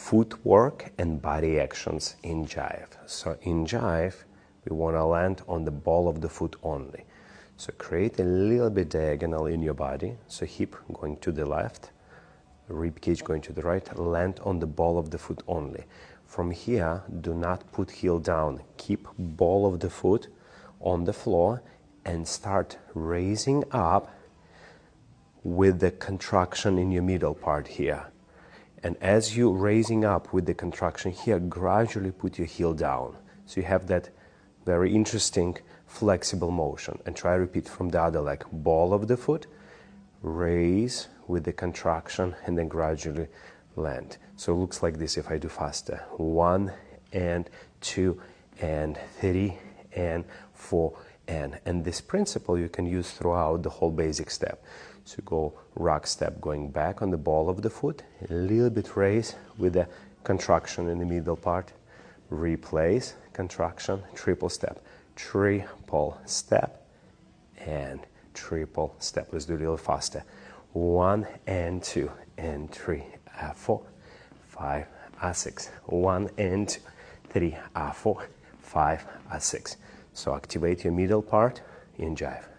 footwork and body actions in jive. So in jive, we want to land on the ball of the foot only. So create a little bit diagonal in your body. So hip going to the left, rib cage going to the right, land on the ball of the foot only. From here, do not put heel down. Keep ball of the foot on the floor and start raising up with the contraction in your middle part here. And as you're raising up with the contraction here, gradually put your heel down. So you have that very interesting flexible motion. And try to repeat from the other leg. Ball of the foot, raise with the contraction, and then gradually land. So it looks like this if I do faster. 1 and 2 and 3 and 4 and this principle you can use throughout the whole basic step. So go rock step going back on the ball of the foot, a little bit raise with the contraction in the middle part, replace, contraction, triple step, and triple step. Let's do it a little faster. 1 and 2 and 3, 4, 5, 6. 1 and 2, 3, 4, 5, 6. So activate your middle part in jive.